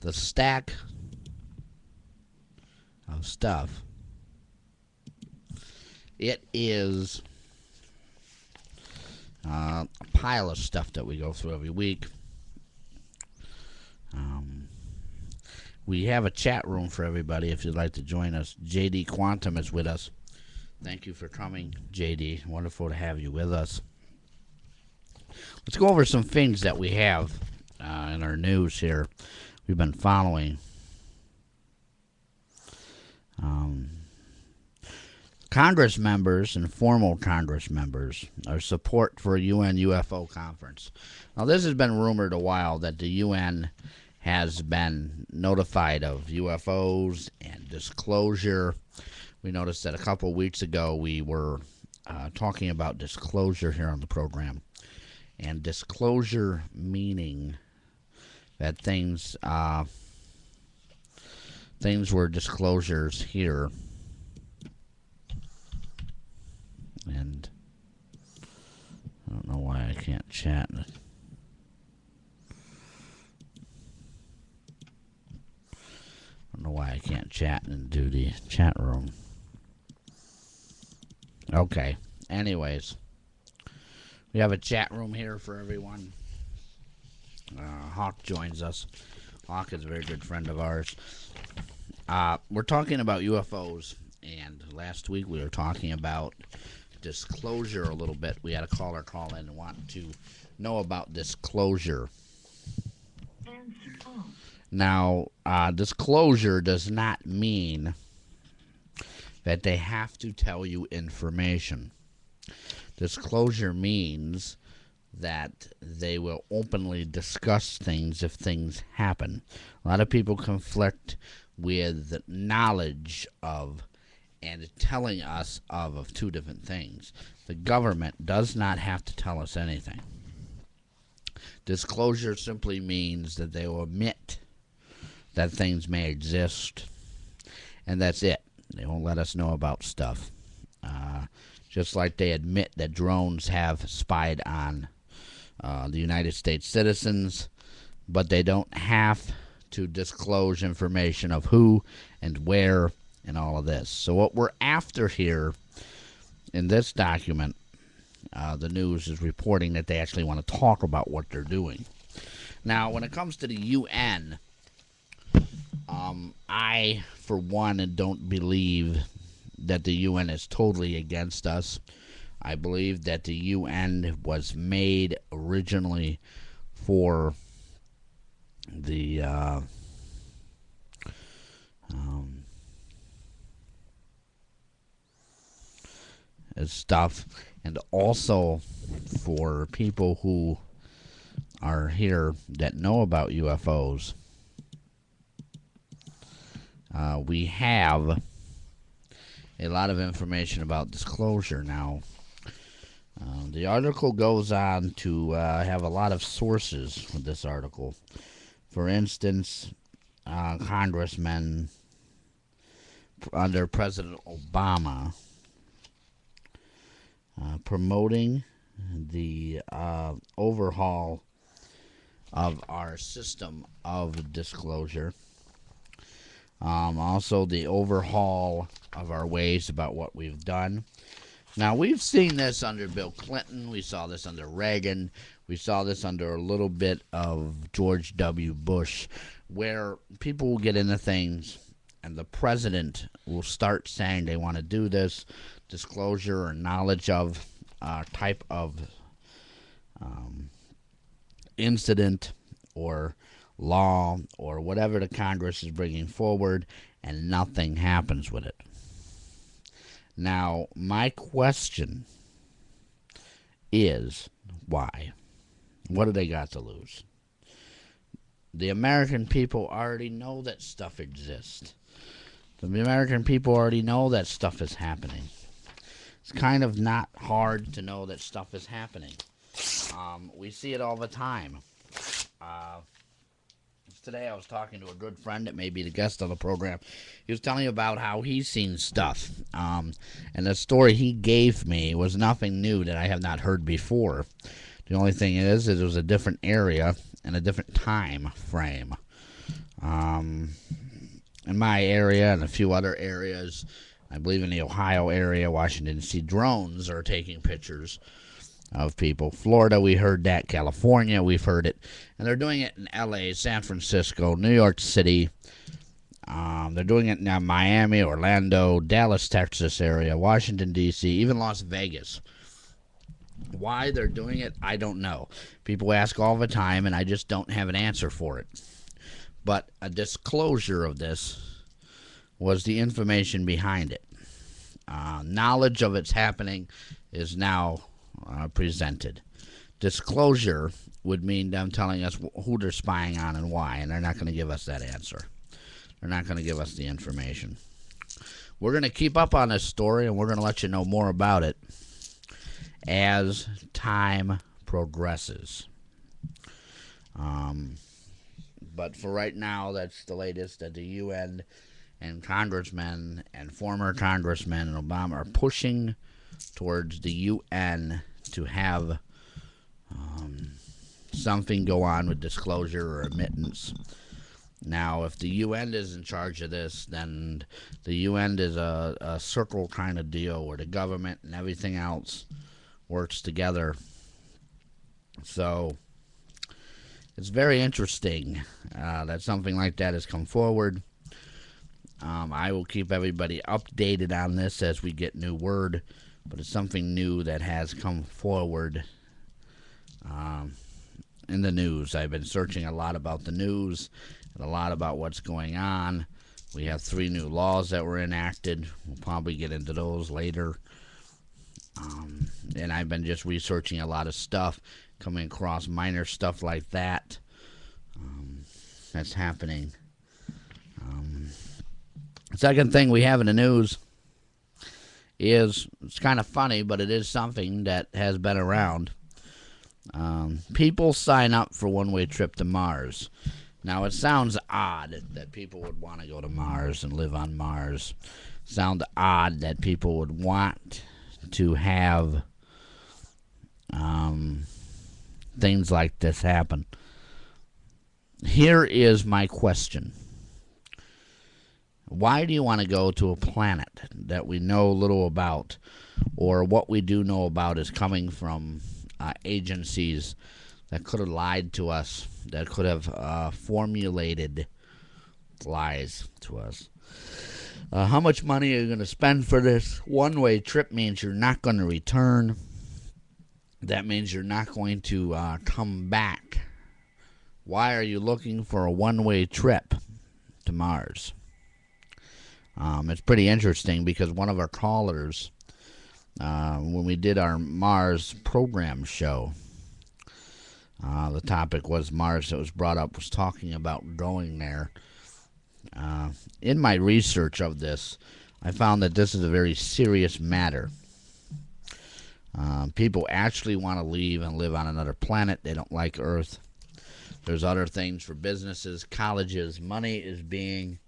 the stack of stuff. It is a pile of stuff that we go through every week. We have a chat room for everybody if you'd like to join us. JD Quantum is with us. Thank you for coming, JD. Wonderful to have you with us. Let's go over some things that we have in our news here. We've been following. Congress members and former Congress members are support for a UN UFO conference. Now, this has been rumored a while that the UN has been notified of UFOs and disclosure. We noticed that a couple of weeks ago we were talking about disclosure here on the program. And disclosure meaning that things were disclosures here. And I don't know why I can't chat. I don't know why I can't chat and do the chat room. Okay. Anyways, we have a chat room here for everyone. Hawk joins us. Hawk is a very good friend of ours. We're talking about UFOs, and last week we were talking about disclosure a little bit. We had a caller call in and want to know about disclosure. Now, disclosure does not mean that they have to tell you information. Disclosure means that they will openly discuss things if things happen. A lot of people conflict with knowledge of and telling us of two different things. The government does not have to tell us anything. Disclosure simply means that they will admit that things may exist, and that's it. They won't let us know about stuff. Just like they admit that drones have spied on the United States citizens, but they don't have to disclose information of who and where and all of this. So what we're after here in this document, the news is reporting that they actually want to talk about what they're doing. Now, when it comes to the UN, I, for one, don't believe that the UN is totally against us. I believe that the UN was made originally for the stuff, and also for people who are here that know about UFOs. We have a lot of information about disclosure now. The article goes on to have a lot of sources with this article. For instance, congressmen under President Obama promoting the overhaul of our system of disclosure. Also, the overhaul of our ways about what we've done. Now, we've seen this under Bill Clinton. We saw this under Reagan. We saw this under a little bit of George W. Bush, where people will get into things and the president will start saying they want to do this disclosure or knowledge of type of incident or law or whatever the Congress is bringing forward, and nothing happens with it. Now, my question is, why? What do they got to lose? The American people already know that stuff exists. The American people already know that stuff is happening. It's kind of not hard to know that stuff is happening. We see it all the time. Today I was talking to a good friend that may be the guest on the program. He was telling me about how he's seen stuff. And the story he gave me was nothing new that I have not heard before. The only thing is it was a different area and a different time frame. in my area and a few other areas, I believe in the Ohio area, Washington, D.C., drones are taking pictures of people. Florida, we heard that. California, we've heard it. And they're doing it in L.A., San Francisco, New York City. They're doing it in Miami, Orlando, Dallas, Texas area, Washington, D.C., even Las Vegas. Why they're doing it, I don't know. People ask all the time, and I just don't have an answer for it. But a disclosure of this was the information behind it. Knowledge of its happening is now presented. Disclosure would mean them telling us who they're spying on and why, and they're not going to give us that answer. They're not going to give us the information. We're going to keep up on this story, and we're going to let you know more about it as time progresses. But for right now, that's the latest that the UN and congressmen and former congressmen and Obama are pushing towards the UN to have something go on with disclosure or admittance. Now, if the UN is in charge of this, then the UN is a circle kind of deal where the government and everything else works together. So it's very interesting that something like that has come forward. I will keep everybody updated on this as we get new word, but it's something new that has come forward in the news. I've been searching a lot about the news and a lot about what's going on. We have 3 new laws that were enacted. We'll probably get into those later. And I've been just researching a lot of stuff, coming across minor stuff like that that's happening. Second thing we have in the news is, it's kind of funny, but it is something that has been around. People sign up for one-way trip to Mars. Now, it sounds odd that people would want to go to Mars and live on Mars. Sounds odd that people would want to have things like this happen. Here is my question. Why do you want to go to a planet that we know little about, or what we do know about is coming from agencies that could have lied to us, that could have formulated lies to us? How much money are you going to spend for this? One-way trip means you're not going to return. That means you're not going to come back. Why are you looking for a one-way trip to Mars? It's pretty interesting because one of our callers, when we did our Mars program show, the topic was Mars that was brought up, was talking about going there. In my research of this, I found that this is a very serious matter. People actually want to leave and live on another planet. They don't like Earth. There's other things for businesses, colleges. Money is being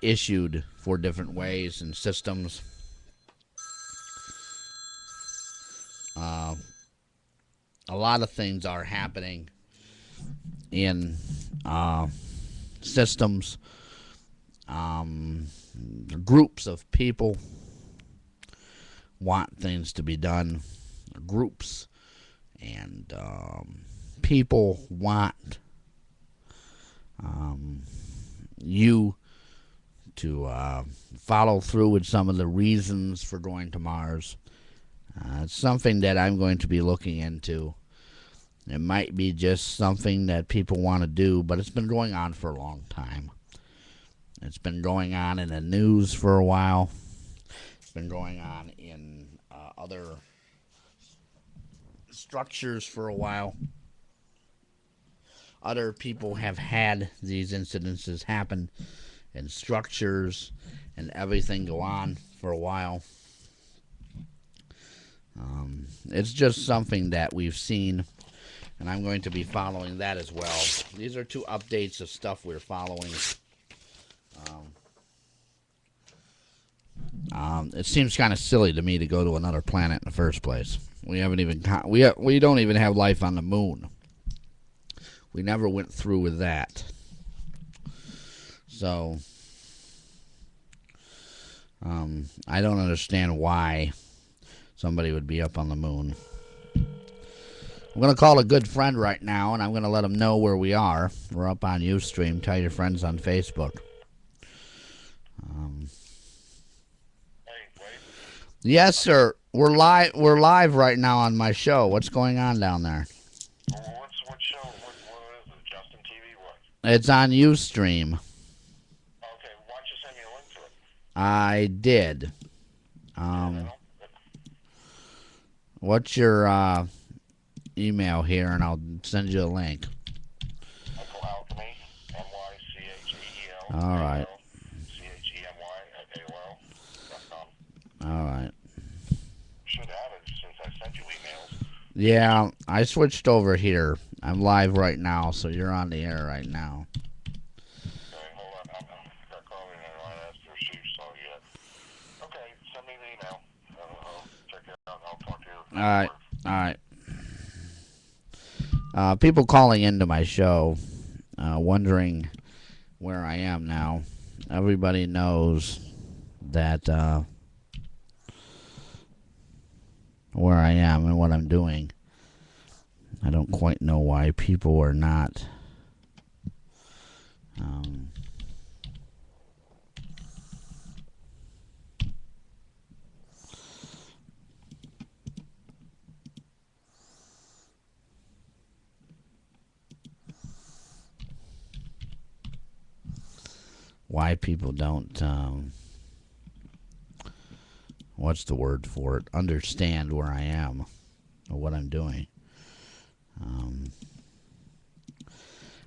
issued for different ways and systems. A lot of things are happening in systems. Groups of people want things to be done. Groups and people want you to follow through with some of the reasons for going to Mars. It's something that I'm going to be looking into. It might be just something that people want to do, but it's been going on for a long time. It's been going on in the news for a while. It's been going on in other structures for a while. Other people have had these incidences happen in structures and everything go on for a while. It's just something that we've seen, and I'm going to be following that as well. These are 2 updates of stuff we're following. It seems kind of silly to me to go to another planet in the first place. We haven't even we don't even have life on the moon. We never went through with that. So, I don't understand why somebody would be up on the moon. I'm going to call a good friend right now, and I'm going to let him know where we are. We're up on Ustream. Tell your friends on Facebook. Yes, sir. We're live. We're live right now on my show. What's going on down there? What show? What is it? Justin TV? What? It's on Ustream. Okay, why don't you send me a link to it? I did. What's your email here, and I'll send you a link. Michael Alchemy, MyCheel. All right. CHEMY@AOL.com. All right. Should have it since I sent you emails. Yeah, I switched over here. I'm live right now, so you're on the air right now. Okay, hold on. I'm calling and I asked her if she saw yet. Okay, send me the email. I'll check it out. I'll talk to you. All right. All right. People calling into my show, wondering where I am now. Everybody knows that where I am and what I'm doing. I don't quite know why people are not why people don't what's the word for it, understand where I am or what I'm doing.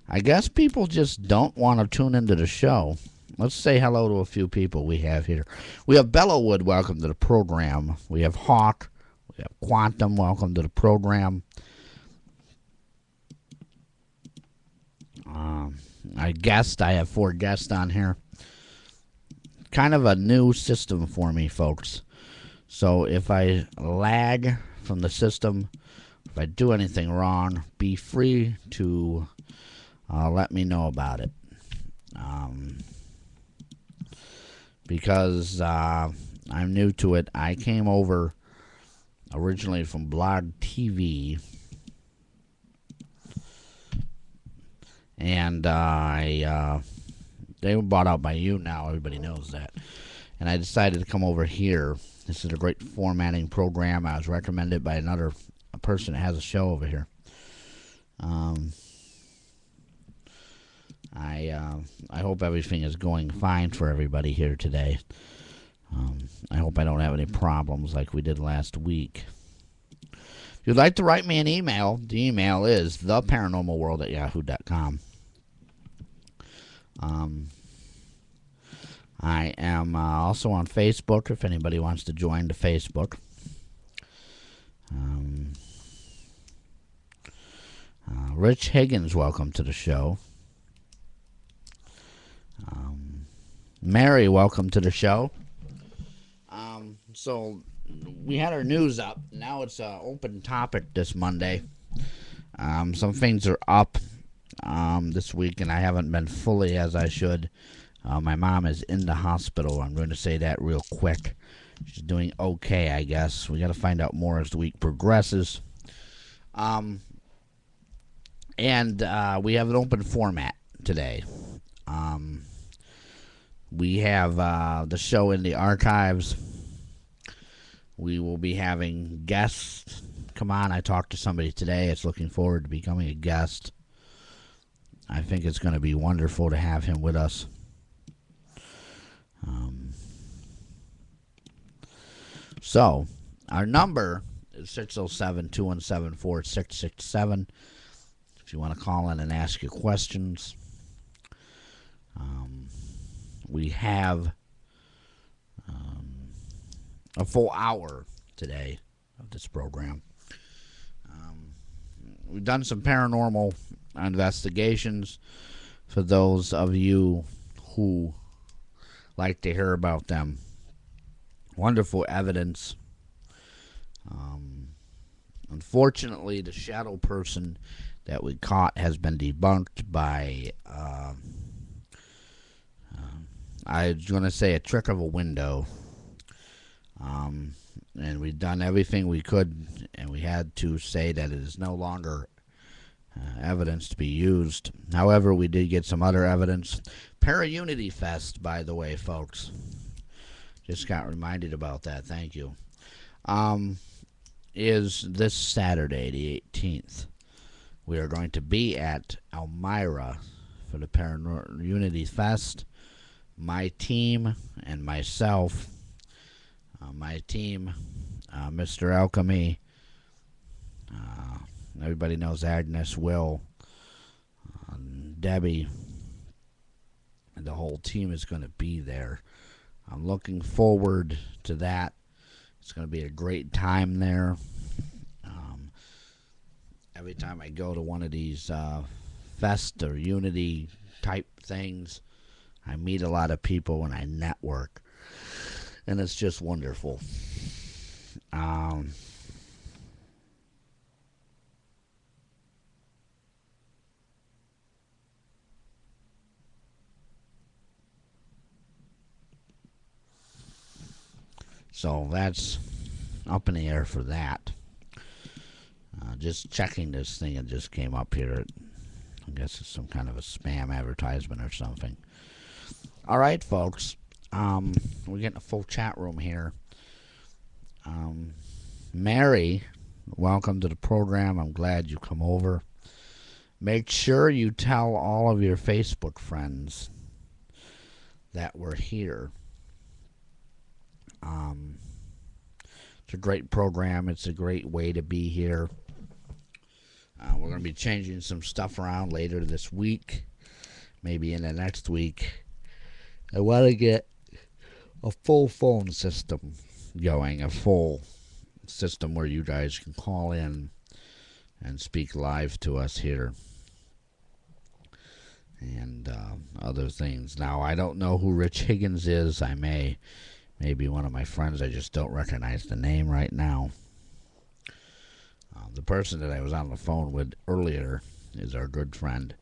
I guess people just don't want to tune into the show. Let's say hello to a few people we have here. We have Bellowwood, welcome to the program. We have Hawk. We have Quantum, welcome to the program. I have 4 guests on here. Kind of a new system for me, folks. So if I lag from the system, if I do anything wrong, be free to let me know about it. Because I'm new to it. I came over originally from Blog TV. And they were bought out by you now. Everybody knows that. And I decided to come over here. This is a great formatting program. I was recommended by a person that has a show over here. I hope everything is going fine for everybody here today. I hope I don't have any problems like we did last week. If you'd like to write me an email, the email is theparanormalworld@yahoo.com. I am also on Facebook if anybody wants to join the Facebook. Rich Higgins, welcome to the show. Mary, welcome to the show. So we had our news up. Now it's an open topic this Monday. Some things are up this week, and I haven't been fully as I should. My mom is in the hospital. I'm going to say that real quick. She's doing okay, I guess. We got to find out more as the week progresses. And we have an open format today. We have the show in the archives. We will be having guests come on. I talked to somebody today. It's looking forward to becoming a guest. I think it's going to be wonderful to have him with us. So, our number is 607-217-4667. If you want to call in and ask your questions. We have a full hour today of this program. We've done some paranormal investigations for those of you who like to hear about them. Wonderful evidence. Unfortunately, the shadow person that we caught has been debunked by I was going to say a trick of a window. Um, and we've done everything we could, and we had to say that it is no longer evidence to be used. However, we did get some other evidence. Para-Unity Fest, by the way, folks. Just got reminded about that. Thank you. Um, is this Saturday, the 18th. We are going to be at Elmira for the Para-Unity Fest. My team and myself, my team, Mr. Alchemy, everybody knows Agnes, Will, Debbie, and the whole team is going to be there. I'm looking forward to that. It's going to be a great time there. Every time I go to one of these fest or unity type things, I meet a lot of people and I network. And it's just wonderful. So that's up in the air for that. Just checking this thing, it just came up here. I guess it's some kind of a spam advertisement or something. All right, folks. We're getting a full chat room here. Mary, welcome to the program. I'm glad you come over. Make sure you tell all of your Facebook friends that we're here. It's a great program. It's a great way to be here. We're going to be changing some stuff around later this week, maybe in the next week. I want to get a full phone system going, a full system where you guys can call in and speak live to us here and other things. Now, I don't know who Rich Higgins is. I may be one of my friends. I just don't recognize the name right now. The person that I was on the phone with earlier is our good friend,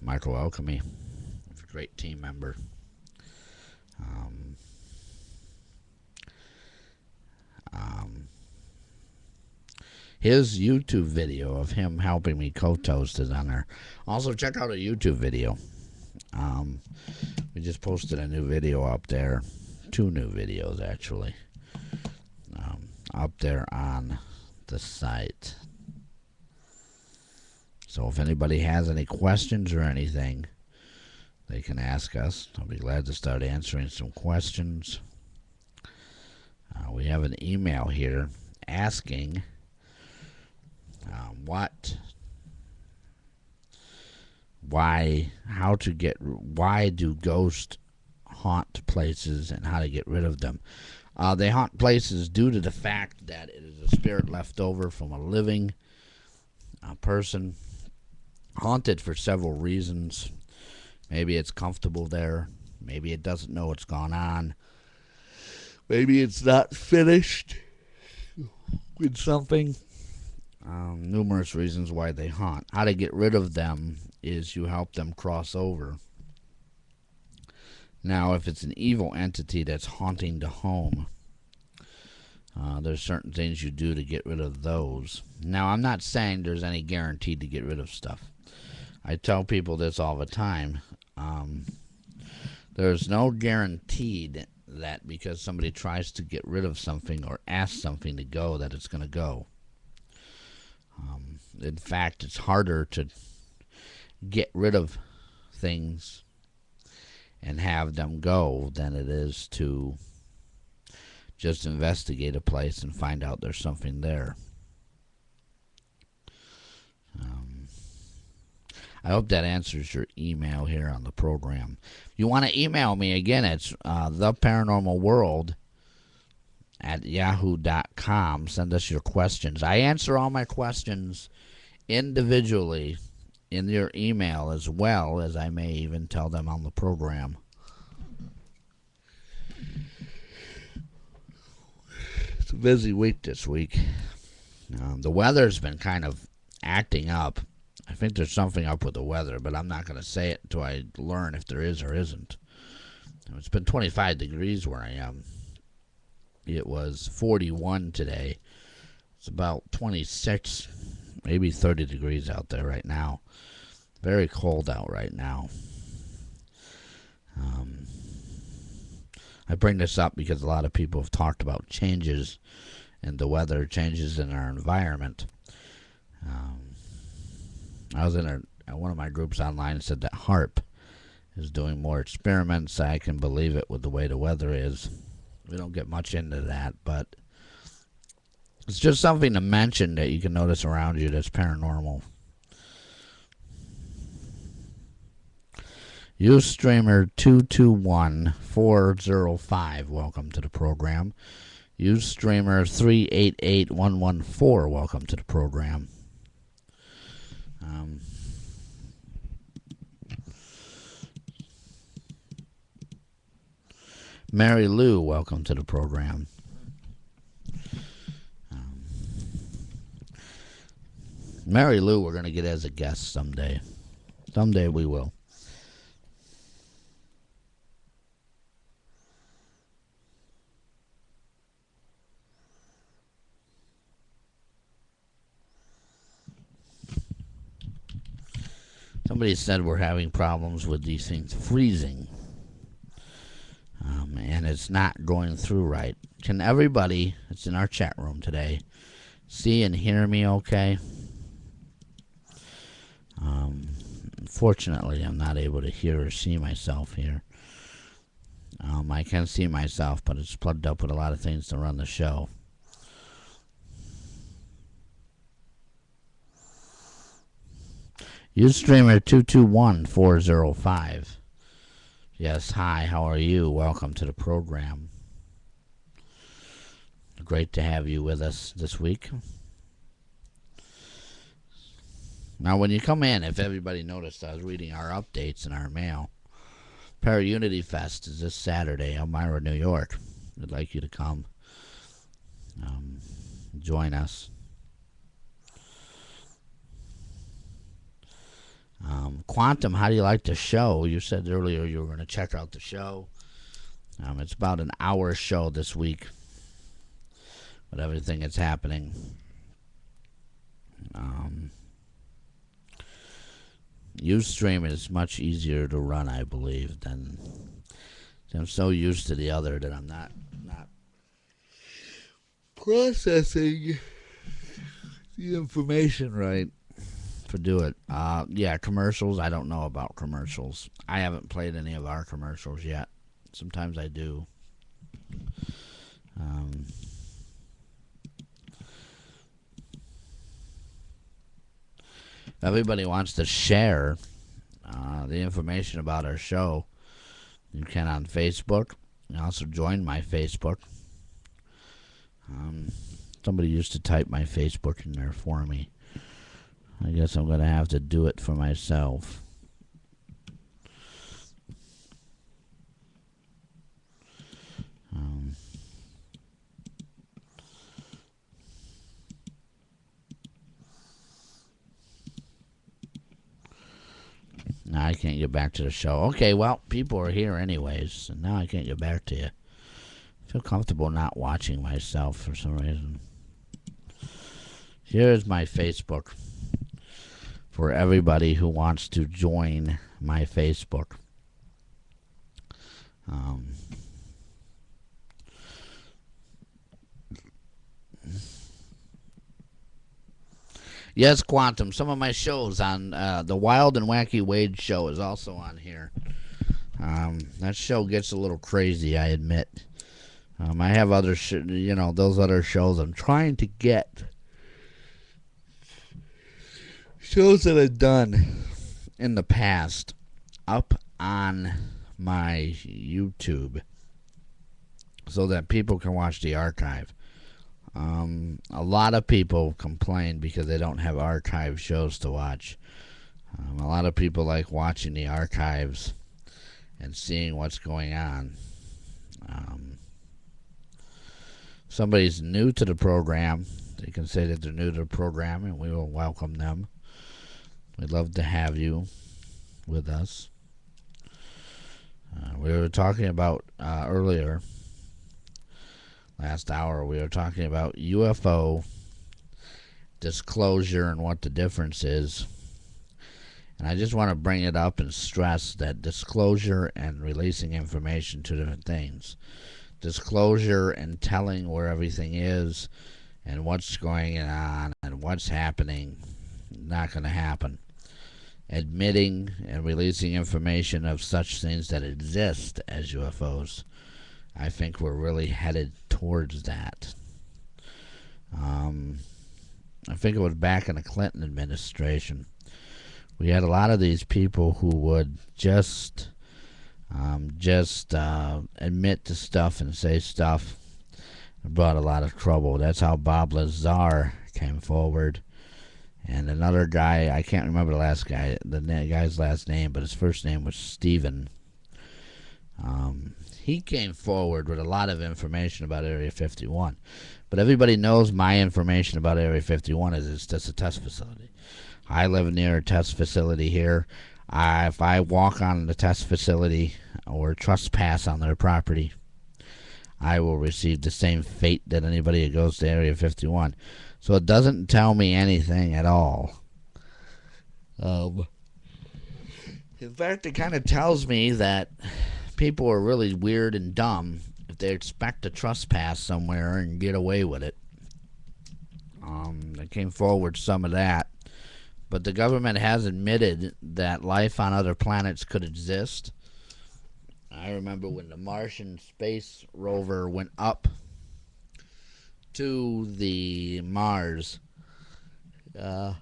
Michael Alchemy, a great team member. His YouTube video of him helping me co-toast is on there. Also, check out a YouTube video. We just posted a new video up there. 2 new videos, actually. Up there on the site. So if anybody has any questions or anything, they can ask us. I'll be glad to start answering some questions. We have an email here asking why do ghosts haunt places and how to get rid of them. They haunt places due to the fact that it is a spirit left over from a living person, haunted for several reasons. Maybe it's comfortable there. Maybe it doesn't know what's gone on. Maybe it's not finished with something. Numerous reasons why they haunt. How to get rid of them is you help them cross over. Now, if it's an evil entity that's haunting the home, there's certain things you do to get rid of those. Now, I'm not saying there's any guarantee to get rid of stuff. I tell people this all the time. There's no guarantee that because somebody tries to get rid of something or asks something to go, that it's going to go. In fact, it's harder to get rid of things and have them go than it is to just investigate a place and find out there's something there. I hope that answers your email here on the program. If you want to email me, again, it's theparanormalworld@yahoo.com. Send us your questions. I answer all my questions individually in your email, as well as I may even tell them on the program. It's a busy week this week. The weather's been kind of acting up. I think there's something up with the weather, but I'm not going to say it until I learn if there is or isn't. It's been 25 degrees where I am. It was 41 today. It's about 26, maybe 30 degrees out there right now. Very cold out right now. I bring this up because a lot of people have talked about changes in the weather, changes in our environment. I was in one of my groups online and said that HARP is doing more experiments. I can believe it with the way the weather is. We don't get much into that, but it's just something to mention that you can notice around you that's paranormal. Ustreamer 221405, welcome to the program. Ustreamer 388114, welcome to the program. Mary Lou, welcome to the program. Mary Lou, we're going to get as a guest someday. Someday we will. Somebody said we're having problems with these things freezing. And it's not going through right. Can everybody, it's in our chat room today, see and hear me okay? Unfortunately, I'm not able to hear or see myself here. I can see myself, but it's plugged up with a lot of things to run the show. Ustreamer 221405. Yes, hi, how are you? Welcome to the program. Great to have you with us this week. Now, when you come in, if everybody noticed, I was reading our updates in our mail. Para-Unity Fest is this Saturday, Elmira, New York. We'd like you to come join us. Quantum, how do you like the show? You said earlier you were going to check out the show. It's about an hour show this week with everything that's happening. Ustream is much easier to run, I believe, than I'm so used to the other that I'm not processing the information right to do it. Yeah, commercials. I don't know about commercials. I haven't played any of our commercials yet. Sometimes I do. Everybody wants to share the information about our show. You can on Facebook. You also join my Facebook. Somebody used to type my Facebook in there for me. I guess I'm going to have to do it for myself. Now I can't get back to the show. Okay, well, people are here anyways, and now I can't get back to you. I feel comfortable not watching myself for some reason. Here's my Facebook for everybody who wants to join my Facebook. Yes, Quantum. Some of my shows on the Wild and Wacky Wade show is also on here. That show gets a little crazy, I admit. I have other, those other shows. I'm trying to get shows that I've done in the past up on my YouTube so that people can watch the archive. A lot of people complain because they don't have archive shows to watch. A lot of people like watching the archives and seeing what's going on. If somebody's new to the program, they can say that they're new to the program, and we will welcome them. We'd love to have you with us. We were talking about earlier, last hour, we were talking about UFO disclosure and what the difference is. And I just want to bring it up and stress that disclosure and releasing information, two different things. Disclosure and telling where everything is and what's going on and what's happening, not going to happen. Admitting and releasing information of such things that exist as UFOs, I think we're really headed towards that. I think it was back in the Clinton administration. We had a lot of these people who would just admit to stuff and say stuff. It brought a lot of trouble. That's how Bob Lazar came forward. And another guy, I can't remember the guy's last name, but his first name was Stephen. He came forward with a lot of information about Area 51. But everybody knows my information about Area 51 is it's just a test facility. I live near a test facility here. If I walk on the test facility or trespass on their property, I will receive the same fate that anybody who goes to Area 51. So it doesn't tell me anything at all. In fact, it kind of tells me that people are really weird and dumb if they expect to trespass somewhere and get away with it. They came forward some of that. But the government has admitted that life on other planets could exist. I remember when the Martian space rover went up to the Mars, the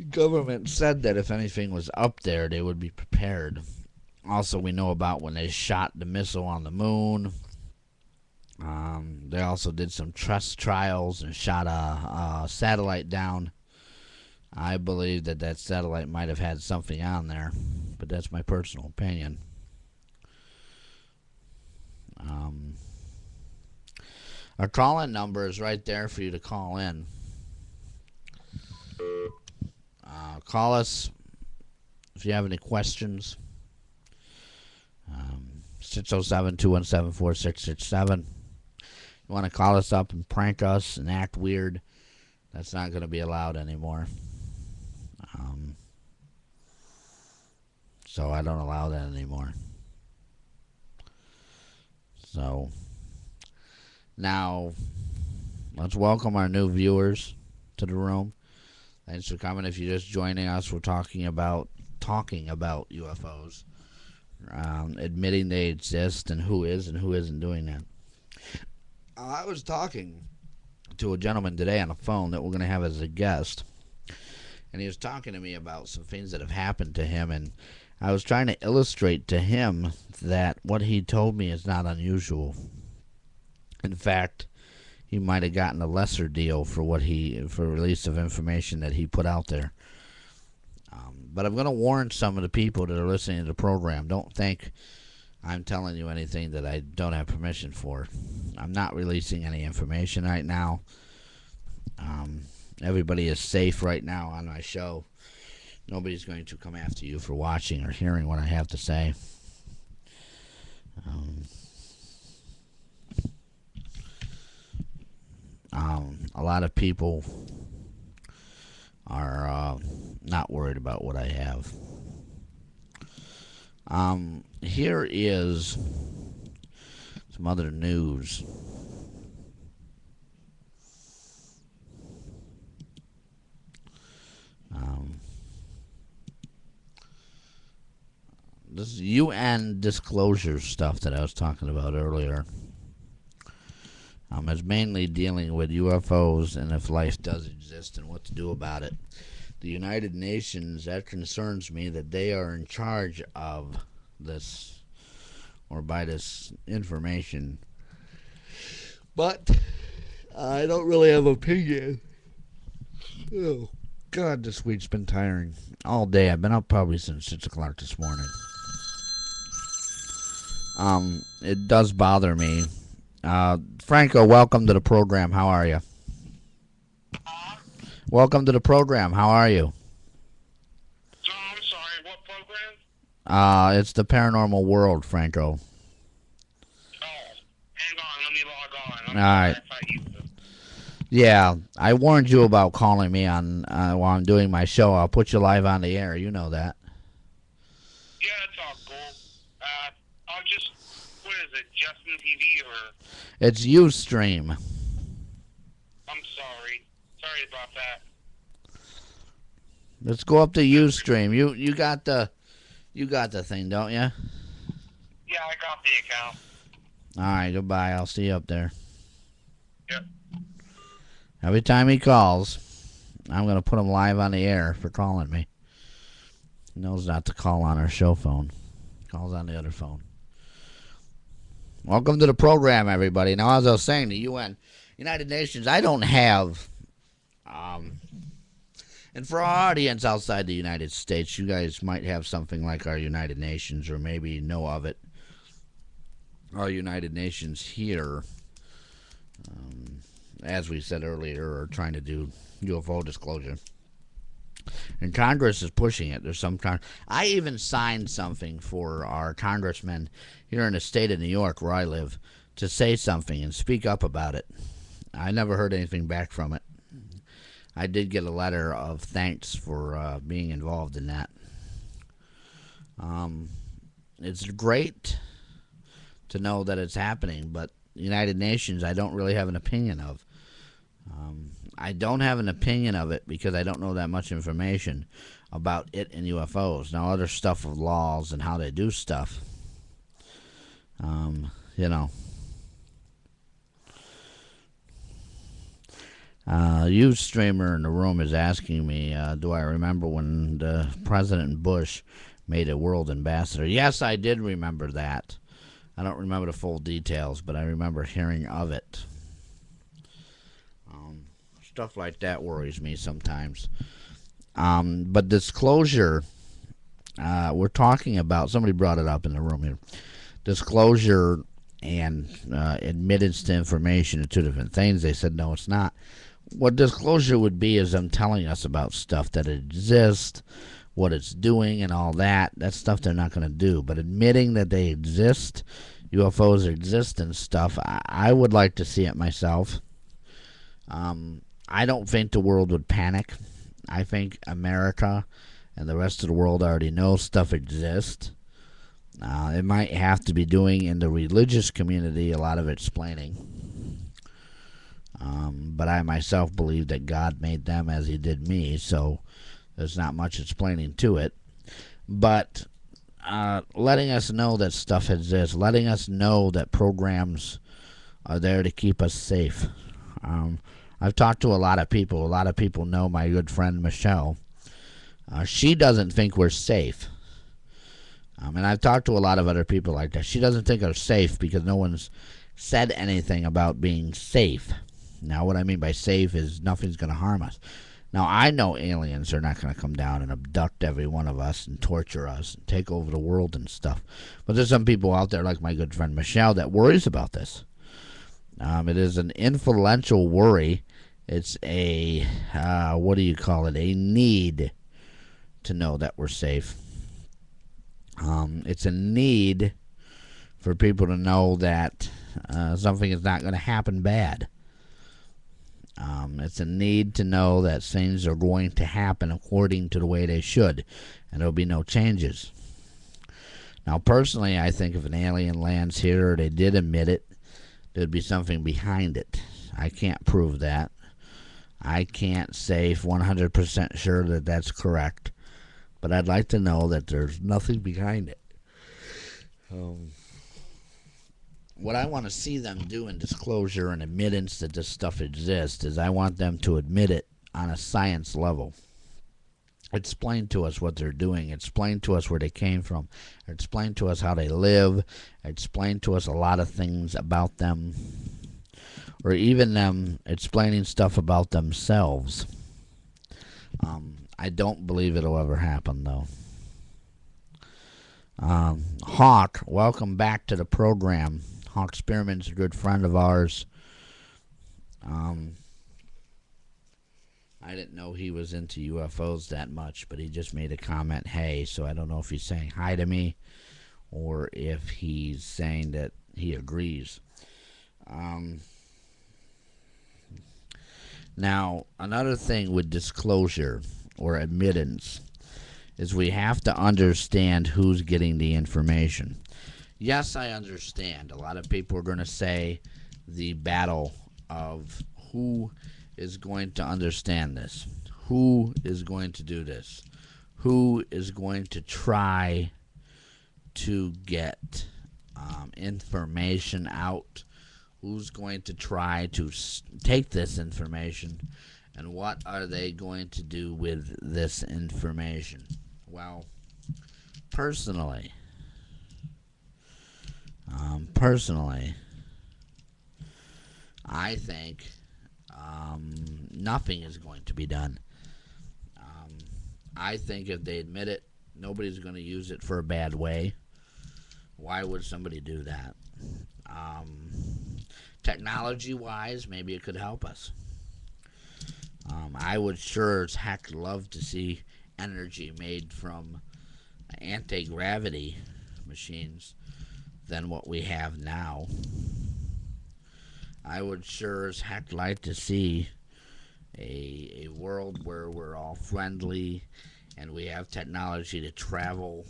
government said that if anything was up there, they would be prepared. Also, we know about when they shot the missile on the moon. They also did some test trials and shot a satellite down. I believe that satellite might have had something on there, but that's my personal opinion. Our call-in number is right there for you to call in. Call us if you have any questions. 607-217-4667. You want to call us up and prank us and act weird, that's not going to be allowed anymore. So I don't allow that anymore. So now let's welcome our new viewers to the room. Thanks for coming. If you're just joining us, we're talking about UFOs, admitting they exist and who is and who isn't doing that. I was talking to a gentleman today on the phone that we're going to have as a guest, and he was talking to me about some things that have happened to him, and I was trying to illustrate to him that what he told me is not unusual. In fact, he might have gotten a lesser deal for release of information that he put out there. But I'm going to warn some of the people that are listening to the program. Don't think I'm telling you anything that I don't have permission for. I'm not releasing any information right now. Everybody is safe right now on my show. Nobody's going to come after you for watching or hearing what I have to say. A lot of people are not worried about what I have. Here is some other news. This UN disclosure stuff that I was talking about earlier is mainly dealing with UFOs and if life does exist and what to do about it. The United Nations, that concerns me that they are in charge of this or by this information. But I don't really have an opinion. Oh, God, this week's been tiring. All day. I've been up probably since 6 o'clock this morning. It does bother me. Franco, welcome to the program. How are you? Welcome to the program. How are you? So, I'm sorry, what program? It's the paranormal world, Franco. Oh, hang on. Let me log on. All I'm sorry. right. I thought you. Yeah, I warned you about calling me on while I'm doing my show. I'll put you live on the air. You know that. Yeah, it's all cool. I'll just. What is it? Justin TV or? It's Ustream. I'm sorry. Sorry about that. Let's go up to Ustream. You got the thing, don't you? Yeah, I got the account. All right, goodbye. I'll see you up there. Yep. Every time he calls, I'm gonna put him live on the air for calling me. He knows not to call on our show phone. Calls on the other phone. Welcome to the program, everybody. Now, as I was saying, the UN, United Nations, I don't have. And for our audience outside the United States, you guys might have something like our United Nations, or maybe know of it. Our United Nations here, as we said earlier, are trying to do UFO disclosure. And Congress is pushing it. There's some I even signed something for our congressmen here in the state of New York, where I live, to say something and speak up about it. I never heard anything back from it. I did get a letter of thanks for being involved in that. It's great to know that it's happening, but the United Nations, I don't really have an opinion of. I don't have an opinion of it because I don't know that much information about it and UFOs. Now, other stuff of laws and how they do stuff, you know. You streamer in the room is asking me, do I remember when President Bush made a world ambassador? Yes, I did remember that. I don't remember the full details, but I remember hearing of it. Stuff like that worries me sometimes. But disclosure, we're talking about, somebody brought it up in the room here. Disclosure and admittance to information are two different things. They said, no, it's not. What disclosure would be is them telling us about stuff that exists, what it's doing, and all that. That's stuff they're not going to do. But admitting that they exist, UFOs exist and stuff, I would like to see it myself. I don't think the world would panic. I think America and the rest of the world already know stuff exists. It might have to be doing in the religious community a lot of explaining. But I myself believe that God made them as he did me, so there's not much explaining to it. But letting us know that stuff exists, letting us know that programs are there to keep us safe. I've talked to a lot of people. A lot of people know my good friend Michelle. She doesn't think we're safe. And I've talked to a lot of other people like that. She doesn't think we're safe because no one's said anything about being safe. Now, what I mean by safe is nothing's going to harm us. Now, I know aliens are not going to come down and abduct every one of us and torture us and take over the world and stuff. But there's some people out there, like my good friend Michelle, that worries about this. It is an influential worry. It's a, what do you call it? A need to know that we're safe. It's a need for people to know that something is not going to happen bad. It's a need to know that things are going to happen according to the way they should, and there'll be no changes. Now, personally, I think if an alien lands here or they did admit it, there'd be something behind it. I can't prove that. I can't say 100% sure that that's correct, but I'd like to know that there's nothing behind it. What I want to see them do in disclosure and admittance that this stuff exists is I want them to admit it on a science level. Explain to us what they're doing. Explain to us where they came from. Explain to us how they live. Explain to us a lot of things about them. Or even them explaining stuff about themselves. I don't believe it'll ever happen, though. Hawk, welcome back to the program. Hawk Spearman's a good friend of ours. I I didn't know he was into UFOs that much, but he just made a comment, hey, so I don't know if he's saying hi to me or if he's saying that he agrees. Um, Now, another thing with disclosure or admittance is we have to understand who's getting the information. Yes, I understand. A lot of people are going to say the battle of who is going to understand this, who is going to do this, who is going to try to get information out, who's going to try to take this information, and what are they going to do with this information. Well, personally, personally, I think nothing is going to be done. Um, I think if they admit it, nobody's going to use it for a bad way. Why would somebody do that? Um, Technology wise, maybe it could help us. I would sure as heck love to see energy made from anti gravity machines than what we have now. I would sure as heck like to see a world where we're all friendly and we have technology to travel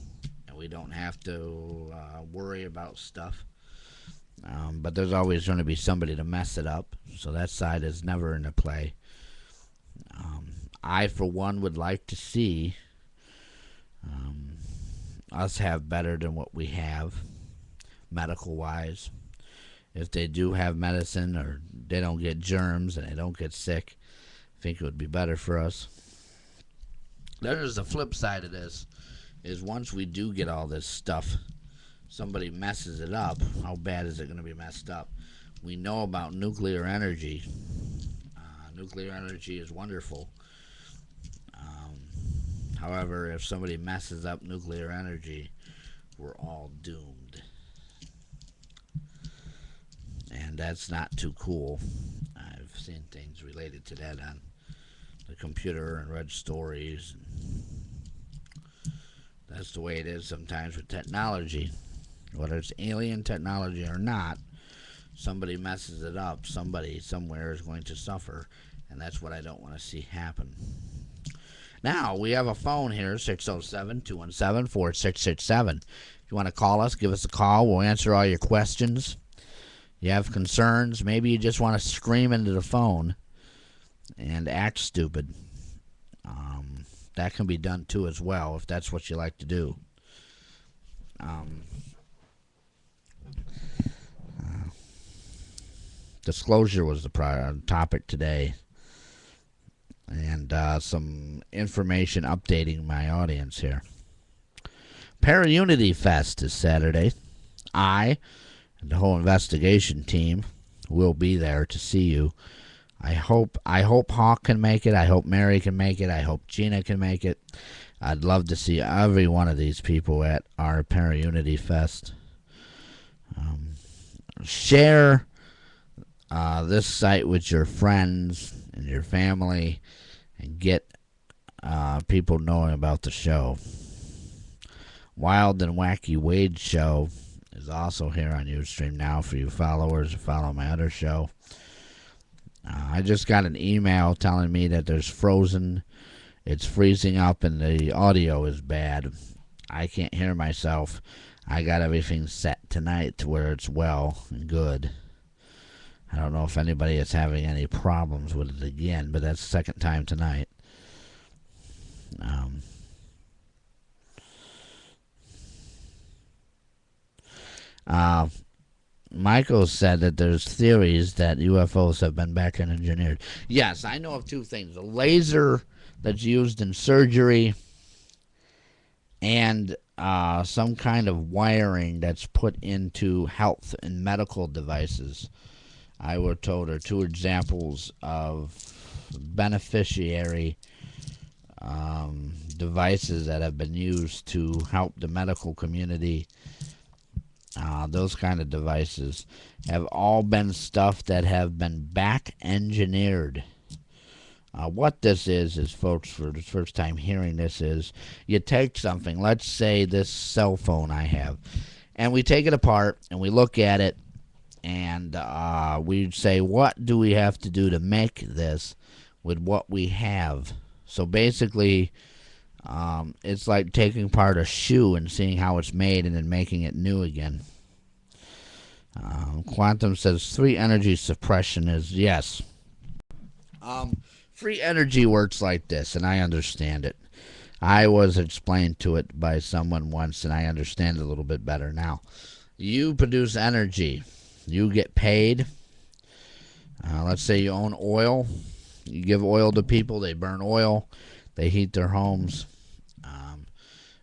and we don't have to worry about stuff. But there's always going to be somebody to mess it up, so that side is never in the play. Um, I, for one, would like to see um, us have better than what we have, medical wise. If they do have medicine or they don't get germs and they don't get sick, I think it would be better for us. There's the flip side of this is once we do get all this stuff, somebody messes it up, how bad is it going to be messed up? We know about nuclear energy. Nuclear energy is wonderful. However, if somebody messes up nuclear energy, we're all doomed. And that's not too cool. I've seen things related to that on the computer and read stories. That's the way it is sometimes with technology. Whether it's alien technology or not, somebody messes it up, somebody somewhere is going to suffer, and that's what I don't want to see happen. Now, we have a phone here, 607 217 4667. If you want to call us, give us a call. We'll answer all your questions. You have concerns, maybe you just want to scream into the phone and act stupid. That can be done too as well if that's what you like to do. Disclosure was the topic today, and some information updating my audience here. Paraunity Fest is Saturday. I and the whole investigation team will be there to see you. I hope Hawk can make it. I hope Mary can make it. I hope Gina can make it. I'd love to see every one of these people at our Paraunity Fest. Share this site with your friends and your family and get people knowing about the show. Wild and Wacky Wade Show is also here on Ustream now for you followers who follow my other show. I just got an email telling me that there's frozen. It's freezing up and the audio is bad. I can't hear myself. I got everything set tonight to where it's well and good. I don't know if anybody is having any problems with it again, but that's the second time tonight. Michael said that there's theories that UFOs have been back engineered. Yes, I know of two things. A laser that's used in surgery and some kind of wiring that's put into health and medical devices. I were told are two examples of beneficiary devices that have been used to help the medical community. Those kind of devices have all been stuff that have been back engineered What this is folks, for the first time hearing this, is you take something, let's say this cell phone I have, and we take it apart and we look at it, and we say, what do we have to do to make this with what we have? So basically, it's like taking apart a shoe and seeing how it's made and then making it new again. Quantum says free energy suppression is yes. Free energy works like this, and I understand it. I was explained to it by someone once, and I understand it a little bit better now. You produce energy. You get paid. Let's say you own oil. You give oil to people. They burn oil. They heat their homes.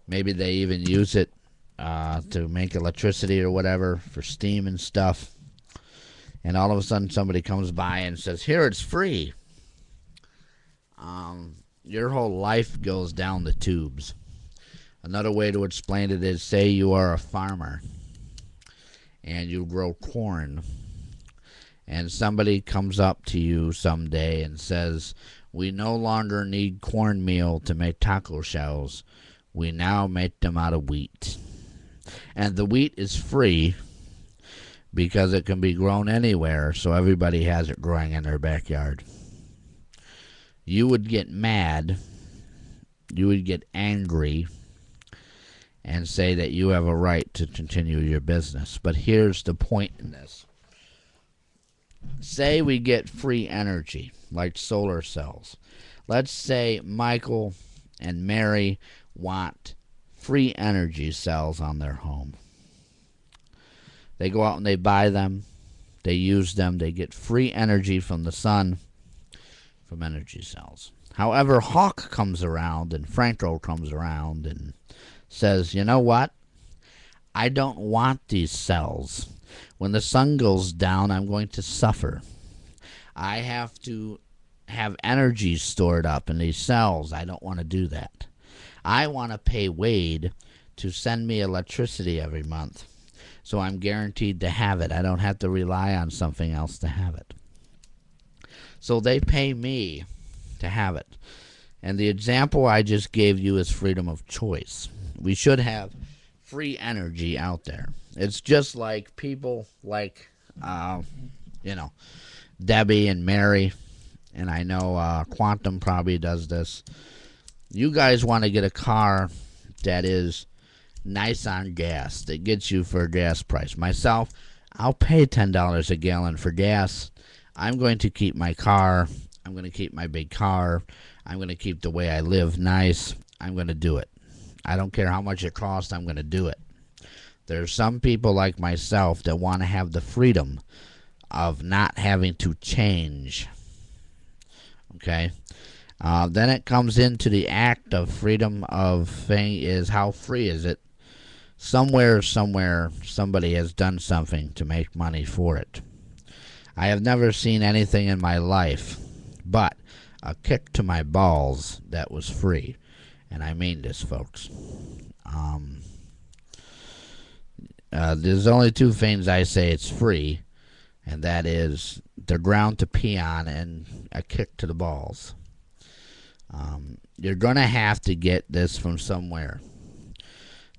Maybe they even use it to make electricity or whatever for steam and stuff. And all of a sudden somebody comes by and says, here, it's free. Your whole life goes down the tubes. Another way to explain it is, say you are a farmer and you grow corn, and somebody comes up to you someday and says, we no longer need cornmeal to make taco shells. We now make them out of wheat. And the wheat is free because it can be grown anywhere, so everybody has it growing in their backyard. You would get mad, you would get angry, and say that you have a right to continue your business. But here's the point in this. Say we get free energy, like solar cells. Let's say Michael and Mary want free energy cells on their home. They go out and they buy them, they use them, they get free energy from the sun, from energy cells. However, Hawk comes around and Franco comes around and says, you know what? I don't want these cells. When the sun goes down, I'm going to suffer. I have to have energy stored up in these cells. I don't want to do that. I want to pay Wade to send me electricity every month, so I'm guaranteed to have it. I don't have to rely on something else to have it. So they pay me to have it. And the example I just gave you is freedom of choice. We should have free energy out there. It's just like people like, Debbie and Mary, and I know Quantum probably does this. You guys want to get a car that is nice on gas, that gets you for a gas price. Myself, I'll pay $10 a gallon for gas. I'm going to keep my car. I'm going to keep my big car. I'm going to keep the way I live nice. I'm going to do it. I don't care how much it costs. I'm going to do it. There's some people like myself that want to have the freedom of not having to change. Okay? Then it comes into the act of freedom of thing is how free is it? Somewhere, somebody has done something to make money for it. I have never seen anything in my life but a kick to my balls that was free. And I mean this, folks. There's only two things I say it's free, and that is the ground to pee on and a kick to the balls. You're going to have to get this from somewhere.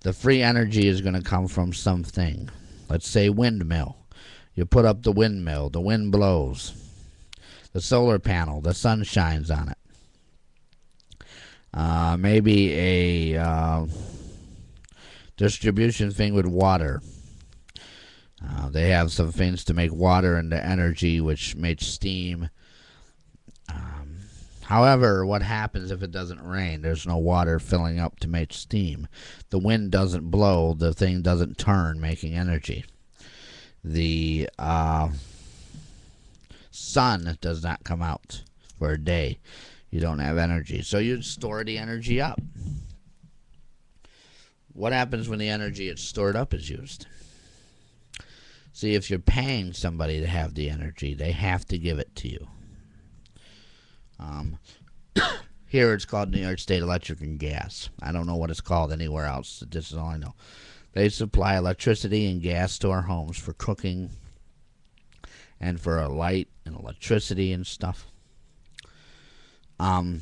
The free energy is going to come from something. Let's say windmill. You put up the windmill, the wind blows. The solar panel, the sun shines on it. Maybe a distribution thing with water. They have some things to make water into energy, which makes steam. However, what happens if it doesn't rain? There's no water filling up to make steam. The wind doesn't blow. The thing doesn't turn, making energy. The sun does not come out for a day. You don't have energy. So you store the energy up. What happens when the energy it's stored up is used? See, if you're paying somebody to have the energy, they have to give it to you. Here it's called New York State Electric and Gas. I don't know what it's called anywhere else. This is all I know. They supply electricity and gas to our homes for cooking and for a light and electricity and stuff. Um,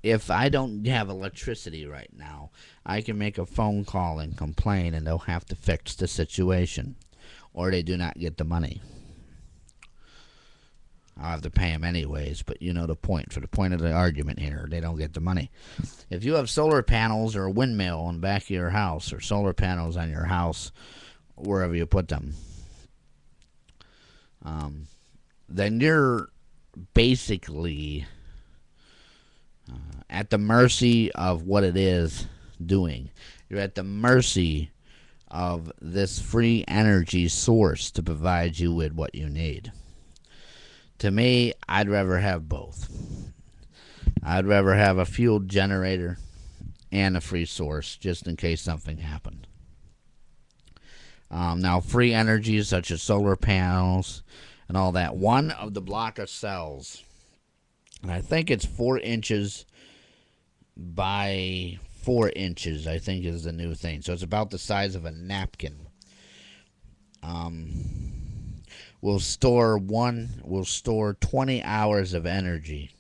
if I don't have electricity right now, I can make a phone call and complain, and they'll have to fix the situation, or they do not get the money. I'll have to pay them anyways, but you know the point. For the point of the argument here, they don't get the money. If you have solar panels or a windmill in the back of your house, or solar panels on your house, wherever you put them, then you're basically at the mercy of what it is doing. You're at the mercy of this free energy source to provide you with what you need. To me, I'd rather have both. I'd rather have a fuel generator and a free source just in case something happened. Now, free energy such as solar panels and all that, one of the block of cells, and I think it's 4 inches by 4 inches, I think is the new thing. So it's about the size of a napkin. Will store 20 hours of energy.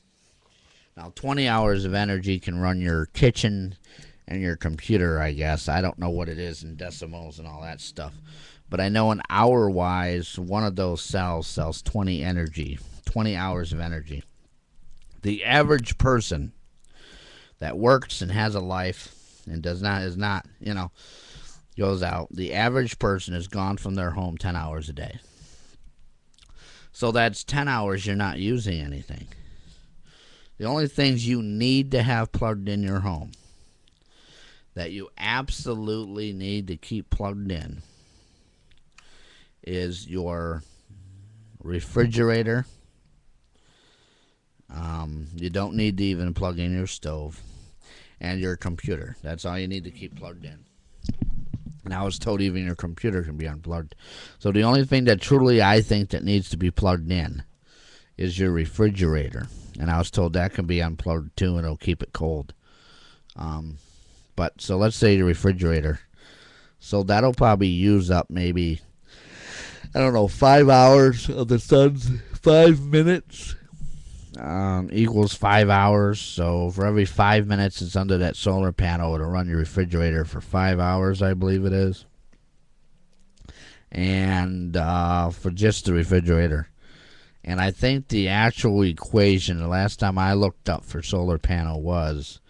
Now, 20 hours of energy can run your kitchen and your computer, I guess. I don't know what it is in decimals and all that stuff. But I know an hour-wise, one of those cells sells 20 hours of energy. The average person that works and has a life and is not, goes out, the average person is gone from their home 10 hours a day. So that's 10 hours you're not using anything. The only things you need to have plugged in your home, that you absolutely need to keep plugged in, is your refrigerator. You don't need to even plug in your stove. And your computer. That's all you need to keep plugged in. And I was told even your computer can be unplugged. So the only thing that truly I think that needs to be plugged in is your refrigerator. And I was told that can be unplugged too, and it'll keep it cold. But so let's say your refrigerator. So that'll probably use up maybe, 5 hours of the sun's 5 minutes. Equals 5 hours. So for every 5 minutes it's under that solar panel, it'll run your refrigerator for 5 hours, I believe it is. And for just the refrigerator. And I think the actual equation, the last time I looked up for solar panel, was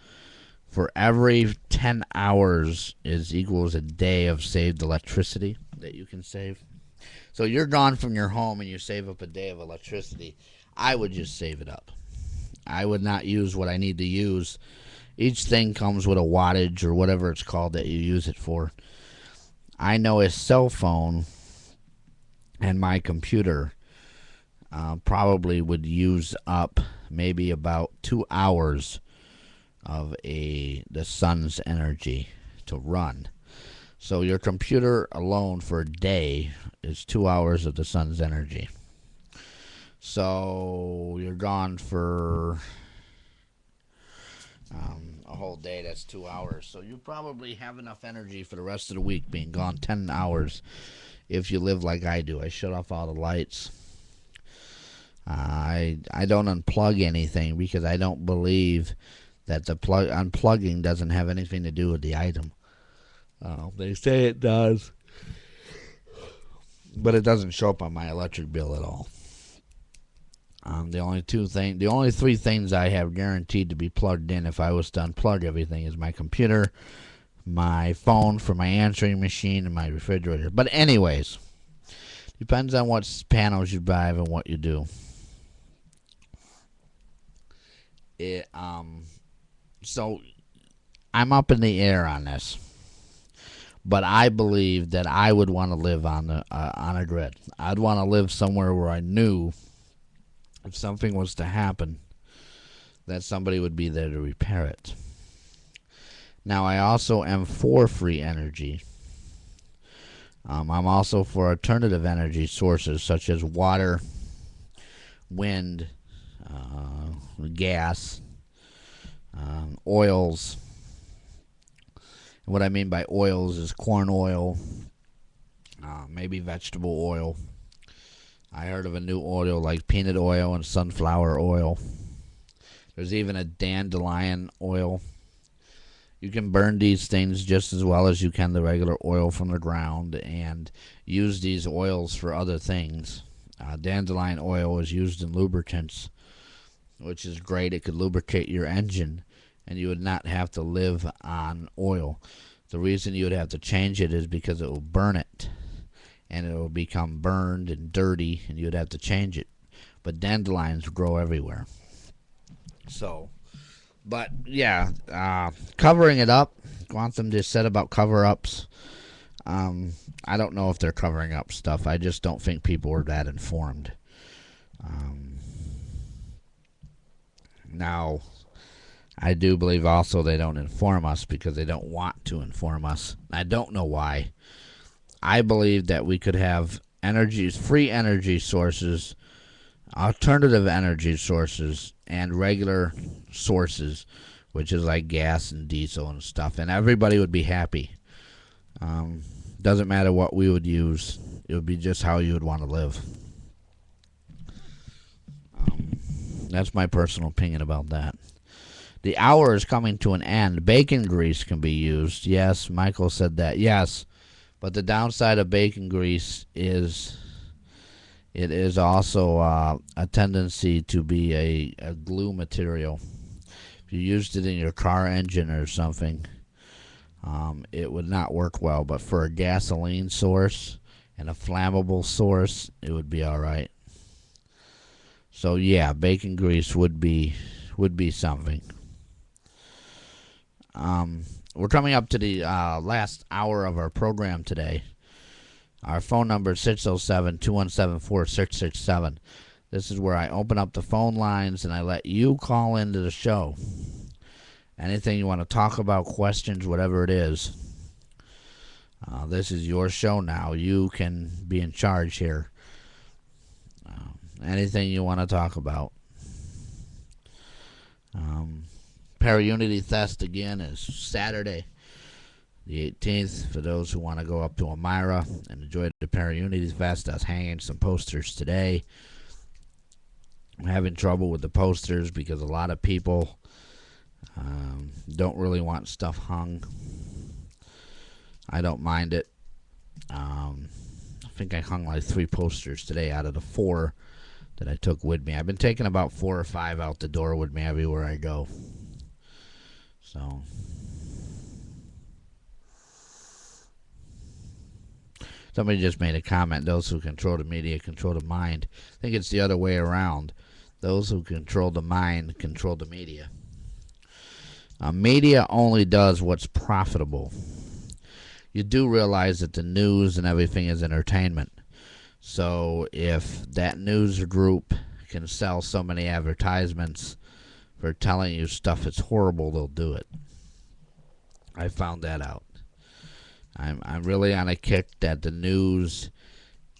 for every 10 hours is equals a day of saved electricity that you can save. So you're gone from your home and you save up a day of electricity. I would just save it up. I would not use what I need to use. Each thing comes with a wattage or whatever it's called that you use it for. I know a cell phone and my computer probably would use up maybe about 2 hours of the sun's energy to run. So your computer alone for a day is 2 hours of the sun's energy. So you're gone for a whole day. That's 2 hours. So you probably have enough energy for the rest of the week, being gone 10 hours if you live like I do. I shut off all the lights. I don't unplug anything because I don't believe that the unplugging doesn't have anything to do with the item. They say it does, but it doesn't show up on my electric bill at all. The only 3 things I have guaranteed to be plugged in if I was to unplug everything is my computer, my phone for my answering machine, and my refrigerator. But anyways, depends on what panels you buy and what you do. So I'm up in the air on this, but I believe that I would want to live on a grid. I'd want to live somewhere where I knew if something was to happen, that somebody would be there to repair it. Now, I also am for free energy. I'm also for alternative energy sources such as water, wind, gas, oils. And what I mean by oils is corn oil, maybe vegetable oil. I heard of a new oil like peanut oil and sunflower oil. There's even a dandelion oil. You can burn these things just as well as you can the regular oil from the ground and use these oils for other things. Dandelion oil is used in lubricants, which is great. It could lubricate your engine, and you would not have to live on oil. The reason you would have to change it is because it will burn it, and it will become burned and dirty, and you would have to change it. But dandelions grow everywhere. So, but yeah, covering it up. Quantum just said about cover ups. I don't know if they're covering up stuff. I just don't think people were that informed. Um, Now, I do believe also they don't inform us because they don't want to inform us. I don't know why. I believe that we could have free energy sources, alternative energy sources, and regular sources, which is like gas and diesel and stuff, and everybody would be happy. Um, doesn't matter what we would use, it would be just how you would want to live. That's my personal opinion about that. The hour is coming to an end. Bacon grease can be used. Yes, Michael said that. Yes, but the downside of bacon grease is it is also a tendency to be a glue material. If you used it in your car engine or something, it would not work well. But for a gasoline source and a flammable source, it would be all right. So yeah, bacon grease would be something. We're coming up to the last hour of our program today. Our phone number is 607-217-4667. This is where I open up the phone lines and I let you call into the show. Anything you want to talk about, questions, whatever it is. This is your show now. You can be in charge here. Anything you want to talk about. Para-Unity Fest again is Saturday, the 18th. For those who want to go up to Elmira and enjoy the Para-Unity Fest, I was hanging some posters today. I'm having trouble with the posters because a lot of people don't really want stuff hung. I don't mind it. I think I hung like 3 posters today out of the 4 that I took with me. I've been taking about 4 or 5 out the door with me everywhere I go. So, somebody just made a comment. Those who control the media control the mind. I think it's the other way around. Those who control the mind control the media. Media only does what's profitable. You do realize that the news and everything is entertainment. So if that news group can sell so many advertisements for telling you stuff that's horrible, they'll do it. I found that out. I'm really on a kick that the news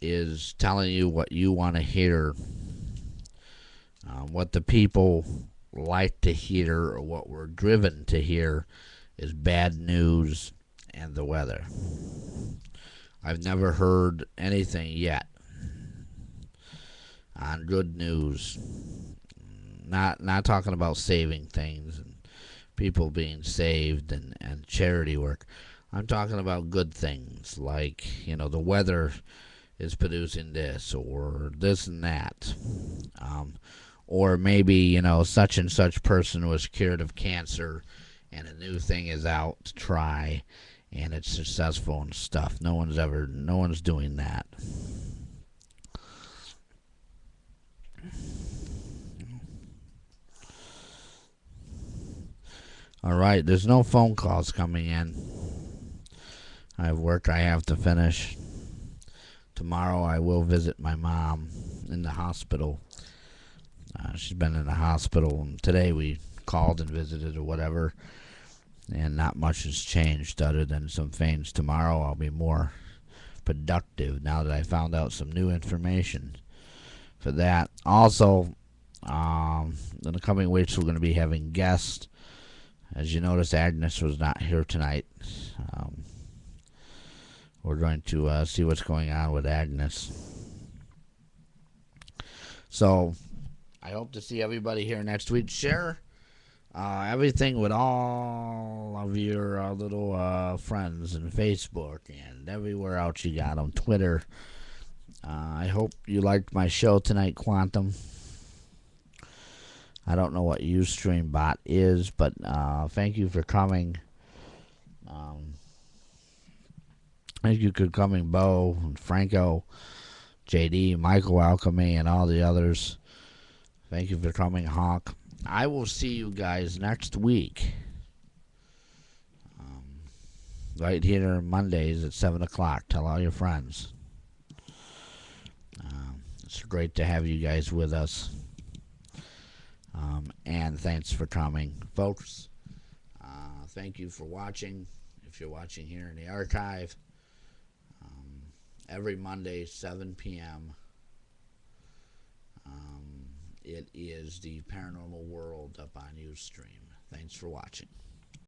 is telling you what you want to hear, what the people like to hear, or what we're driven to hear is bad news and the weather. I've never heard anything yet on good news. Not talking about saving things and people being saved and charity work. I'm talking about good things like, the weather is producing this or this and that. Or maybe, such and such person was cured of cancer and a new thing is out to try and it's successful and stuff. No one's doing that. All right, there's no phone calls coming in. I have work I have to finish. Tomorrow I will visit my mom in the hospital. She's been in the hospital, and today we called and visited or whatever, and not much has changed other than some things. Tomorrow I'll be more productive now that I found out some new information for that. Also, in the coming weeks we're going to be having guests. As you notice, Agnes was not here tonight. We're going to see what's going on with Agnes. So, I hope to see everybody here next week. Share everything with all of your little friends and Facebook and everywhere else you got on Twitter. I hope you liked my show tonight, Quantum. I don't know what Ustream bot is, but thank you for coming. Um, thank you for coming, Bo and Franco, JD, Michael Alchemy, and all the others. Thank you for coming, Hawk. I will see you guys next week. Right here Mondays at 7 o'clock. Tell all your friends. It's great to have you guys with us. And thanks for coming, folks. Thank you for watching. If you're watching here in the archive, every Monday, 7 p.m., it is the Paranormal World up on Ustream. Thanks for watching.